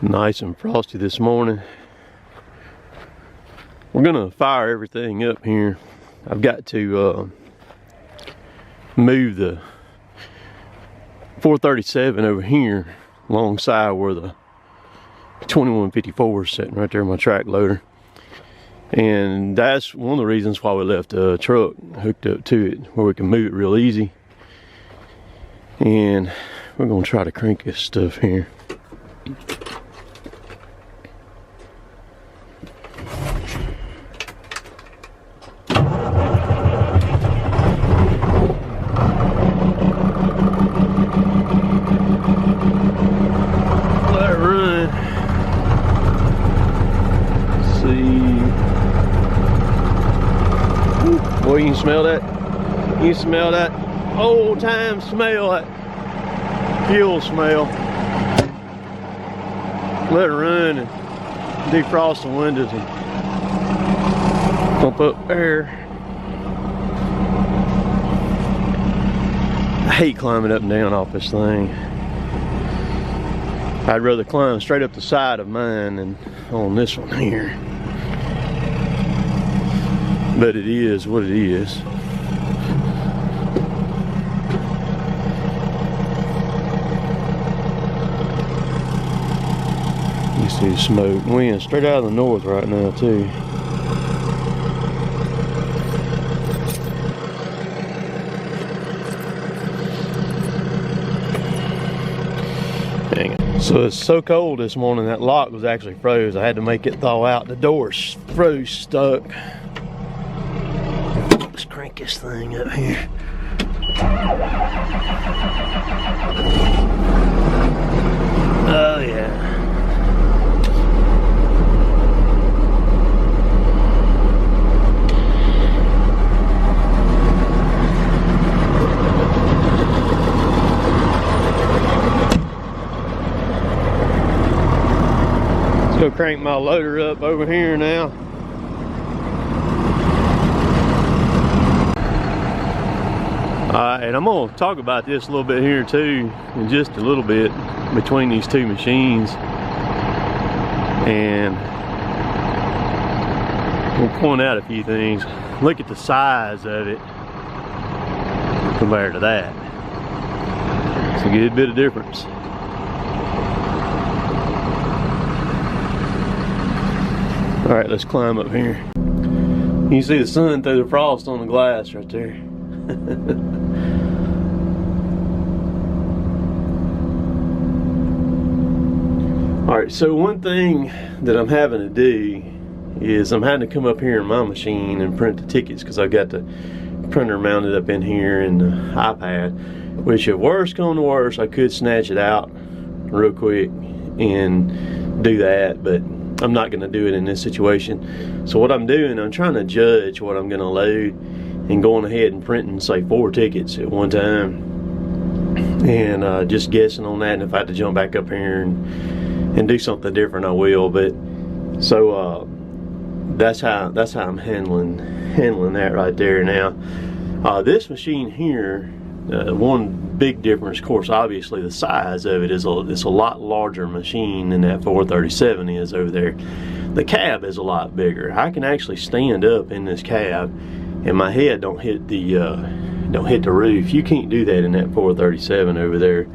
Nice and frosty this morning. We're gonna fire everything up here. I've got to move the 437 over here alongside where the 2154 is sitting right there, my track loader. And that's one of the reasons why we left the truck hooked up to it, where we can move it real easy. And we're gonna try to crank this stuff here. Boy, you can smell that. You can smell that old time smell, that fuel smell. Let it run and defrost the windows and pump up air. I hate climbing up and down off this thing. I'd rather climb straight up the side of mine than on this one here. But it is what it is. You see smoke. Wind straight out of the north right now too. Dang it. So it's so cold this morning that lock was actually froze. I had to make it thaw out. The door's froze stuck. Let's crank this thing up here. Oh yeah. Let's go crank my loader up over here now. And I'm going to talk about this a little bit here too, in just a little bit, between these two machines. And we'll point out a few things. Look at the size of it compared to that. It's a good bit of difference. Alright, let's climb up here. You can see the sun through the frost on the glass right there. Alright, so one thing that I'm having to do is I'm having to come up here in my machine and print the tickets, because I've got the printer mounted up in here and the iPad, which if worse come to worse, I could snatch it out real quick and do that, but I'm not going to do it in this situation. So what I'm doing, I'm trying to judge what I'm going to load and going ahead and printing, say, 4 tickets at one time, and just guessing on that. And if I have to jump back up here and do something different, I will. But so that's how I'm handling that right there. Now this machine here, one big difference, of course, obviously the size of it is it's a lot larger machine than that 437 is over there. The cab is a lot bigger. I can actually stand up in this cab and my head don't hit the roof. You can't do that in that 437 over there.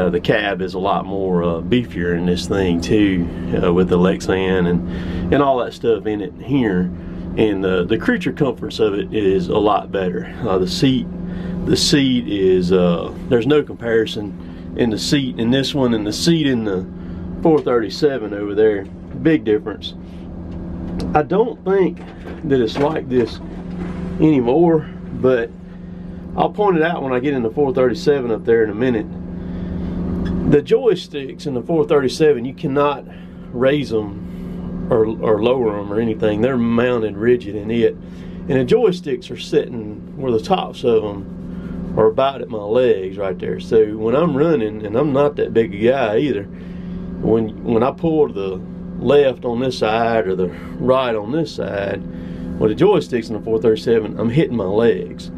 The cab is a lot more beefier in this thing too, with the Lexan and all that stuff in it here. And the creature comforts of it is a lot better. The seat is there's no comparison in the seat in this one and the seat in the 437 over there. Big difference. I don't think that it's like this anymore, but I'll point it out when I get in the 437 up there in a minute. The joysticks in the 437, you cannot raise them or lower them or anything. They're mounted rigid in it, and the joysticks are sitting where the tops of them are about at my legs right there. So when I'm running, and I'm not that big a guy either, when I pull to the left on this side or the right on this side, with the joysticks in the 437, I'm hitting my legs.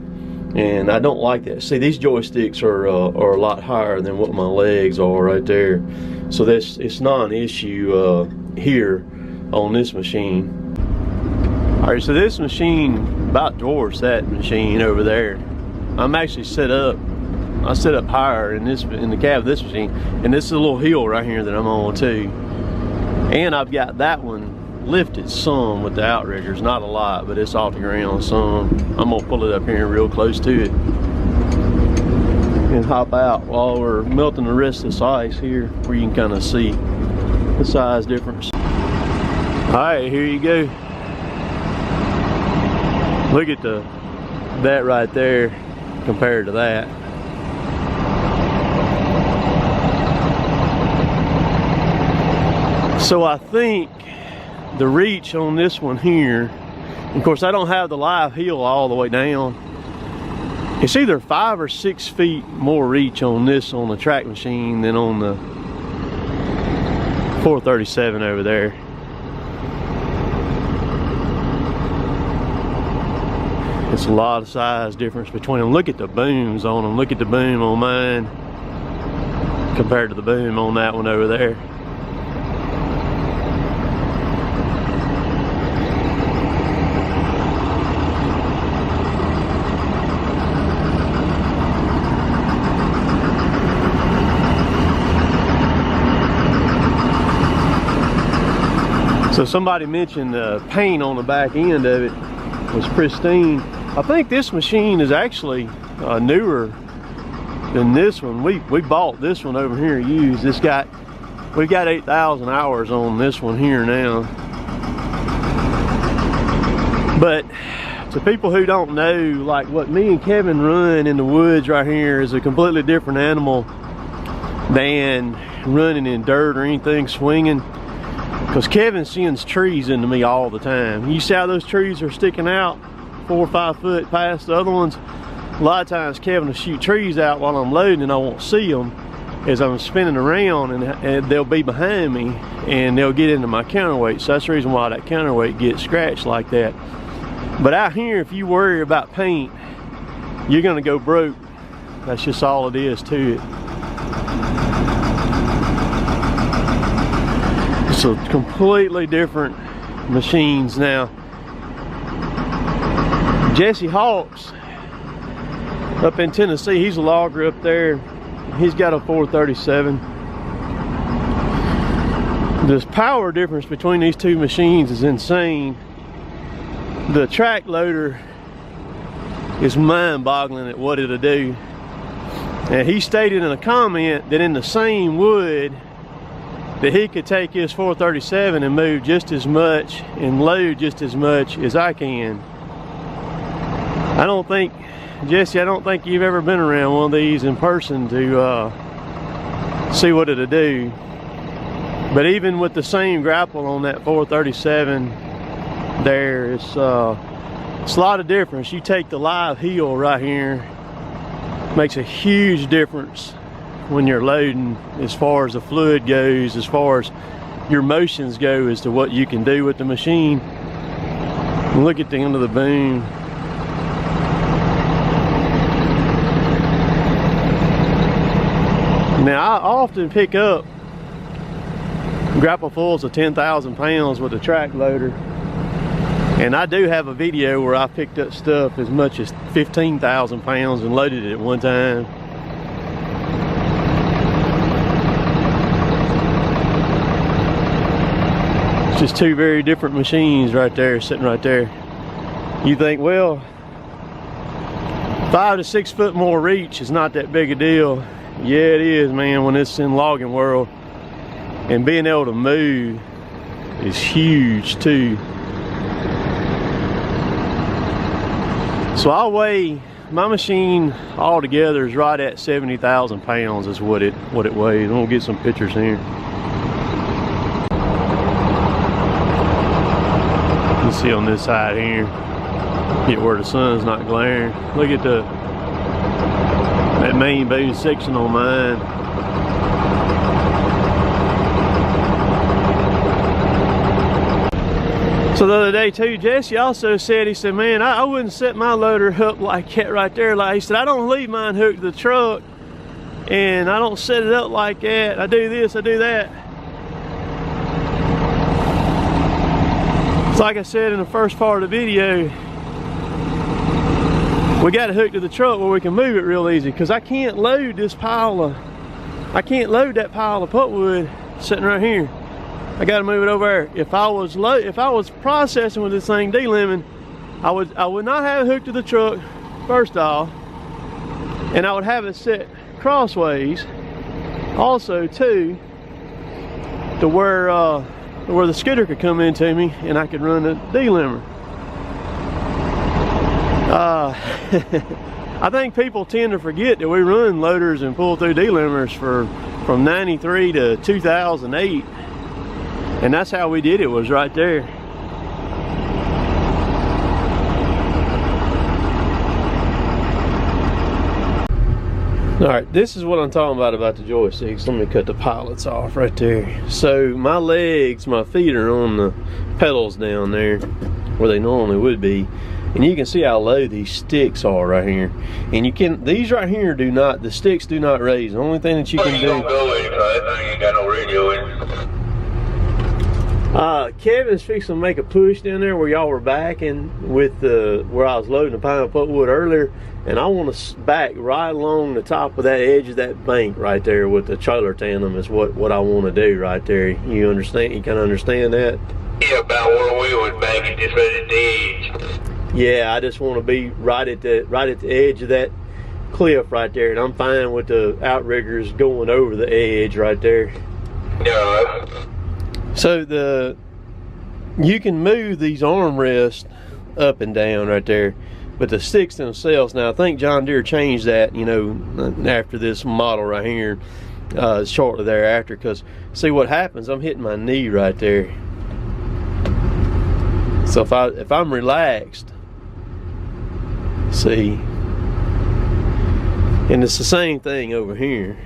And I don't like that. See, these joysticks are a lot higher than what my legs are right there. So it's not an issue here on this machine. All right, so this machine about dwarfs that machine over there. I'm actually I set up higher in the cab of this machine, and this is a little hill right here that I'm on too. And I've got that one lifted some with the outriggers, not a lot, but it's off the ground some. I'm gonna pull it up here real close to it and hop out while we're melting the rest of this ice here, where you can kind of see the size difference. All right, here you go. Look at that right there compared to that. So I think the reach on this one here, of course I don't have the live heel all the way down. It's either 5 or 6 feet more reach on the track machine than on the 437 over there. It's a lot of size difference between them. Look at the booms on them. Look at the boom on mine compared to the boom on that one over there. So somebody mentioned the paint on the back end of it was pristine. I think this machine is actually newer than this one. We bought this one over here used. We've got 8,000 hours on this one here now. But to people who don't know, like what me and Kevin run in the woods right here is a completely different animal than running in dirt or anything swinging. Because Kevin sends trees into me all the time. You see how those trees are sticking out 4 or 5 foot past the other ones? A lot of times Kevin will shoot trees out while I'm loading and I won't see them as I'm spinning around, and they'll be behind me and they'll get into my counterweight. So that's the reason why that counterweight gets scratched like that. But out here, if you worry about paint, you're gonna go broke. That's just all it is to it. So completely different machines now. Jesse Hawks up in Tennessee, he's a logger up there. He's got a 437. This power difference between these two machines is insane. The track loader is mind-boggling at what it'll do. And he stated in a comment that in the same wood that he could take his 437 and move just as much and load just as much as I can. Jesse, I don't think you've ever been around one of these in person to see what it'll do. But even with the same grapple on that 437 there, it's a lot of difference. You take the live heel right here, makes a huge difference when you're loading, as far as the fluid goes, as far as your motions go, as to what you can do with the machine. And look at the end of the boom. Now I often pick up grapple fulls of 10,000 pounds with a track loader, and I do have a video where I picked up stuff as much as 15,000 pounds and loaded it at one time. Just two very different machines right there, sitting right there. You think, well, 5 to 6 foot more reach is not that big a deal. Yeah, it is, man, when it's in logging world. And being able to move is huge too. So I weigh, my machine altogether is right at 70,000 pounds is what it weighs. I'm gonna get some pictures here. You can see on this side here, get where the sun's not glaring. Look at that main boom section on mine. So the other day too, Jesse also said, he said, man, I wouldn't set my loader up like that right there. Like he said, I don't leave mine hooked to the truck and I don't set it up like that. I do this, I do that. It's like I said in the first part of the video, we got it hooked to the truck where we can move it real easy, because I can't load this I can't load that pile of pulpwood sitting right here. I got to move it over there. If I was processing with this thing delimbing, I would not have it hooked to the truck first off, and I would have it set crossways also too, to where the skidder could come into me and I could run the delimber. I think people tend to forget that we run loaders and pull through delimbers from 93 to 2008. And that's how we did it, was right there. Alright, this is what I'm talking about the joysticks. Let me cut the pilots off right there. So my legs, my feet are on the pedals down there where they normally would be. And you can see how low these sticks are right here. And you can, these right here do not, the sticks do not raise. The only thing that you can do. Don't go in, I think you got no radio in. Kevin's fixing to make a push down there where y'all were backing with where I was loading the pine pulpwood earlier, and I want to back right along the top of that edge of that bank right there with the trailer tandem is what I want to do right there. You understand? You kind of understand that? Yeah, about where we was backing, just right at the edge. Yeah, I just want to be right at the edge of that cliff right there, and I'm fine with the outriggers going over the edge right there. Yeah. So you can move these armrests up and down right there, but the sticks themselves, now I think John Deere changed that, you know, after this model right here, shortly thereafter, because see what happens, I'm hitting my knee right there. So if I'm relaxed, see, and it's the same thing over here,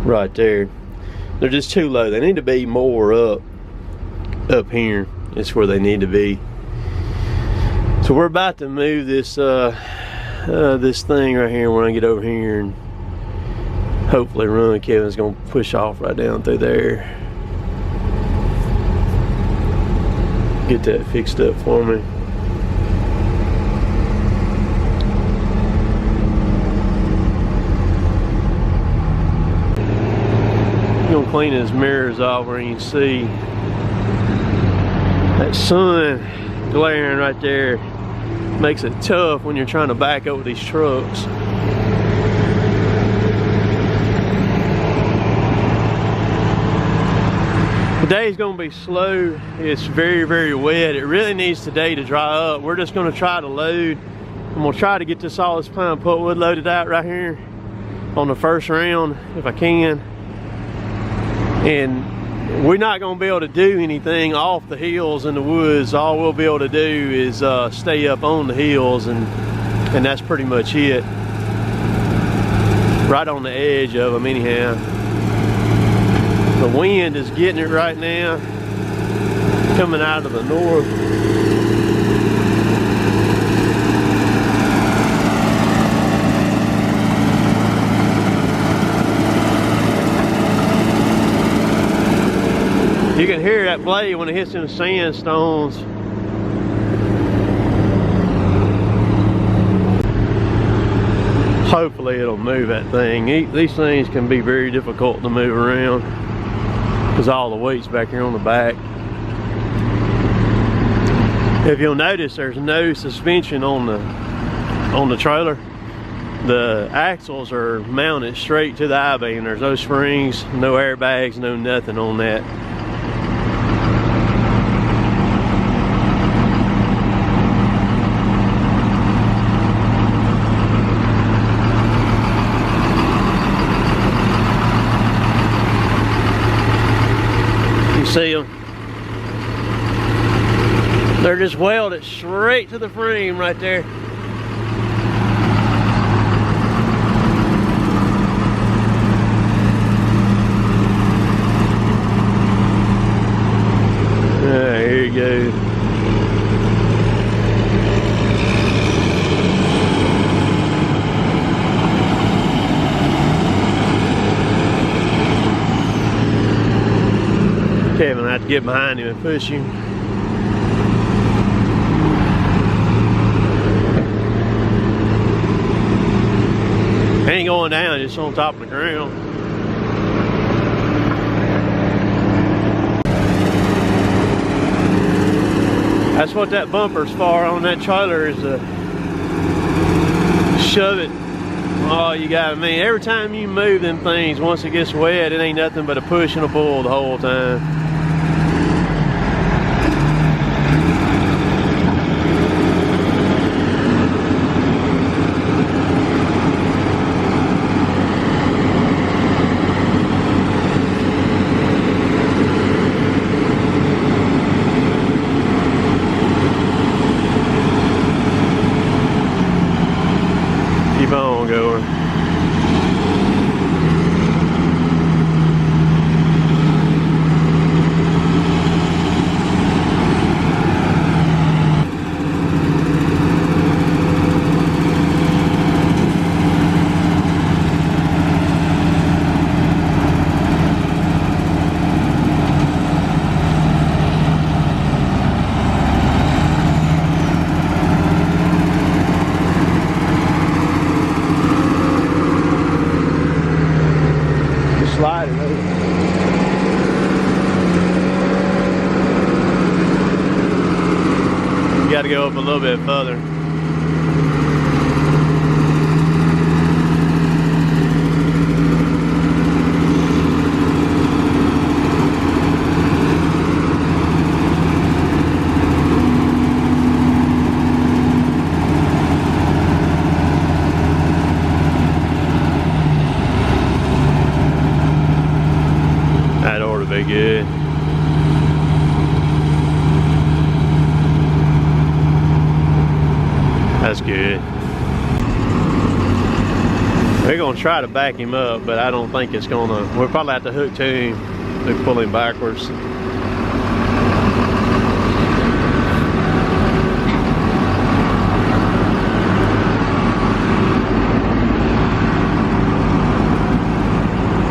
right there. They're just too low. They need to be more up here. It's where they need to be. So we're about to move this this thing right here. When I get over here and hopefully run, Kevin's gonna push off right down through there. Get that fixed up for me. Gonna clean his mirrors off where you can see that sun glaring right there. Makes it tough when you're trying to back up with these trucks. Today's gonna be slow. It's very, very wet. It really needs today to dry up. We're just gonna try to load. I'm gonna try to get this all this pine pulpwood loaded out right here on the first round if I can. And we're not gonna be able to do anything off the hills in the woods. All we'll be able to do is stay up on the hills, and that's pretty much it. Right on the edge of them anyhow. The wind is getting it right now, coming out of the north. You can hear that blade when it hits in the sandstones. Hopefully it'll move that thing. These things can be very difficult to move around because all the weight's back here on the back. If you'll notice, there's no suspension on the trailer. The axles are mounted straight to the I-beam. There's no springs, no airbags, no nothing on that. See them? They're just welded straight to the frame right there. There you go. Kevin, I have to get behind him and push him. He ain't going down, just on top of the ground. That's what that bumper's for on that trailer, is to shove it. Oh, you got me. Every time you move them things, once it gets wet, it ain't nothing but a push and a pull the whole time. Keep on going. Slide it over. You got to go up a little bit further. That ought to be good. That's good. We're gonna try to back him up, but I don't think it's gonna. We'll probably have to hook to him to pull him backwards.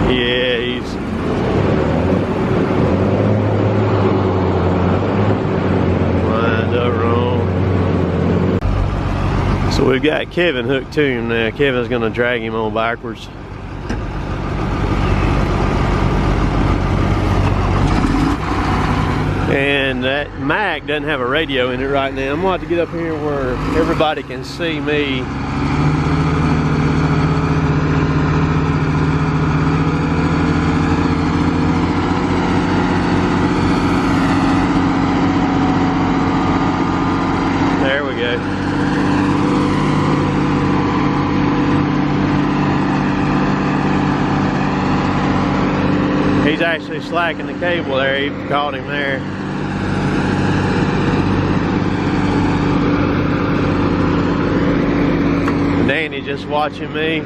Yeah, he's lined up wrong. So we've got Kevin hooked to him now. Kevin's gonna drag him on backwards. And that Mac doesn't have a radio in it right now. I'm gonna have to get up here where everybody can see me. There we go. He's actually slacking the cable there. He caught him there. Danny just watching me.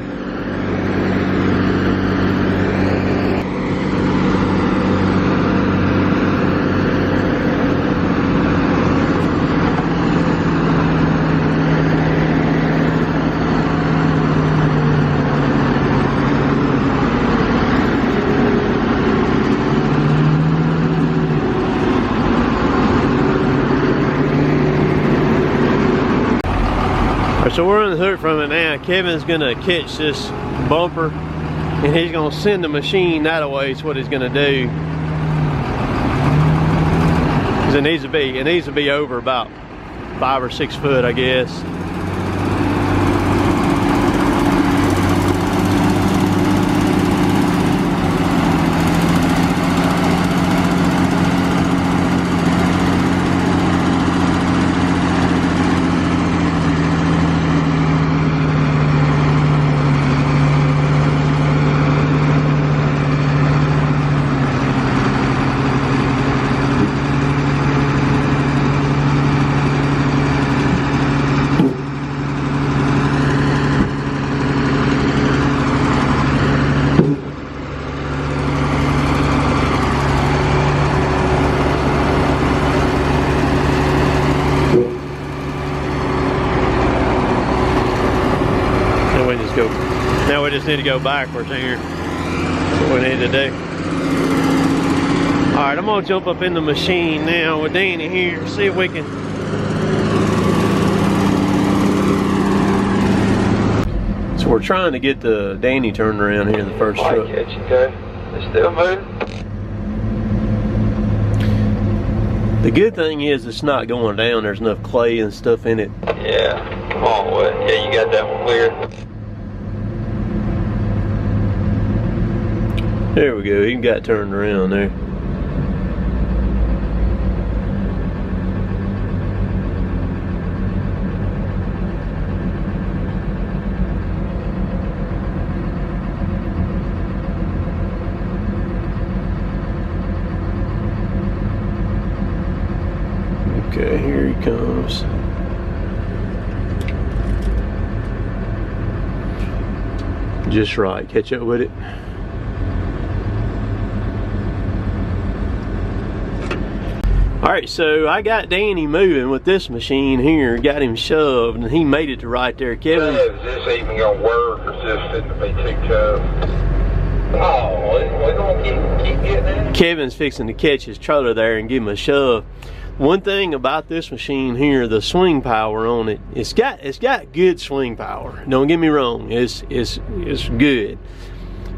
So we're on the hook from it now. Kevin's gonna catch this bumper and he's gonna send the machine that way. Is what he's gonna do. Cause it needs to be over about 5 or 6 foot, I guess. Now we just need to go backwards here. That's what we need to do. All right. Alright, I'm gonna jump up in the machine now with Danny here, see if we can. So we're trying to get the Danny turned around here in the first truck. Catch it, okay. It's still moving. The good thing is it's not going down. There's enough clay and stuff in it. Yeah, come on, what? Yeah, you got that one clear. There we go. He got it turned around there. Okay, here he comes. Just right. Catch up with it. Alright, so I got Danny moving with this machine here, got him shoved, and he made it to right there. Kevin. Is this even gonna work, or is this fitting to be too tough? Oh, we're gonna keep getting it. Kevin's fixing to catch his trailer there and give him a shove. One thing about this machine here, the swing power on it, it's got good swing power. Don't get me wrong, it's good,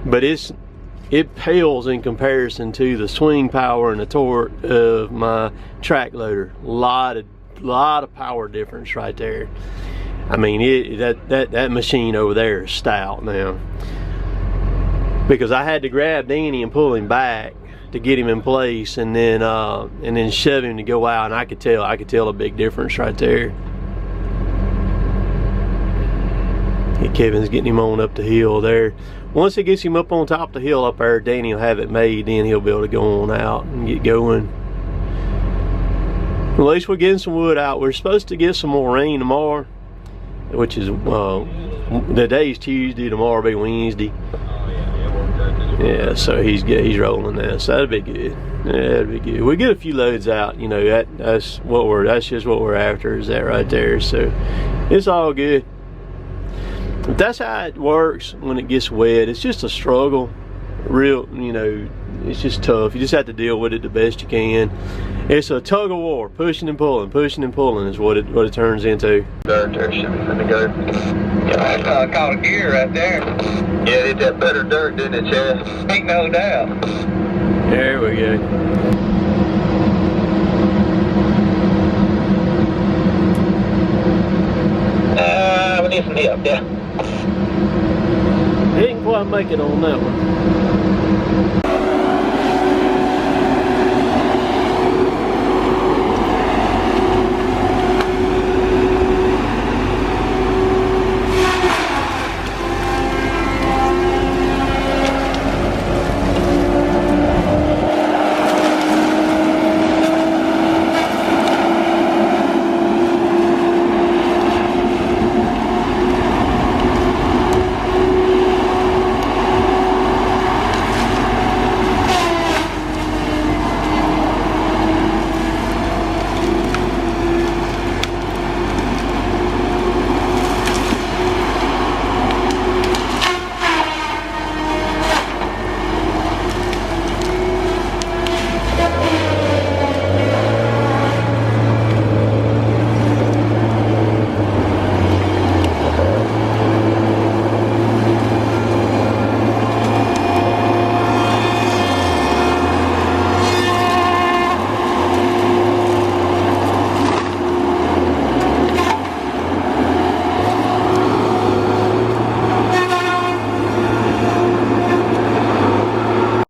but it pales in comparison to the swing power and the torque of my track loader. Lot of power difference right there. I mean, that machine over there is stout now, because I had to grab Danny and pull him back to get him in place, and then shove him to go out, and I could tell a big difference right there. Yeah, Kevin's getting him on up the hill there. Once he gets him up on top of the hill up there, Danny will have it made, then he'll be able to go on out and get going. At least we're getting some wood out. We're supposed to get some more rain tomorrow, which is the day's Tuesday, tomorrow will be Wednesday. Yeah, so he's rolling now, so that'll be good. Yeah, that'll be good. We get a few loads out, you know. That's just what we're after, is that right there. So it's all good. But that's how it works when it gets wet. It's just a struggle, real, you know. It's just tough. You just have to deal with it the best you can. It's a tug of war, pushing and pulling is what it turns into. Dirt there should be finna go. Yeah, I caught a gear right there. Yeah, it's that better dirt, didn't it, Chad? Ain't no doubt. There we go. We need some help, yeah. Didn't quite make it on that one.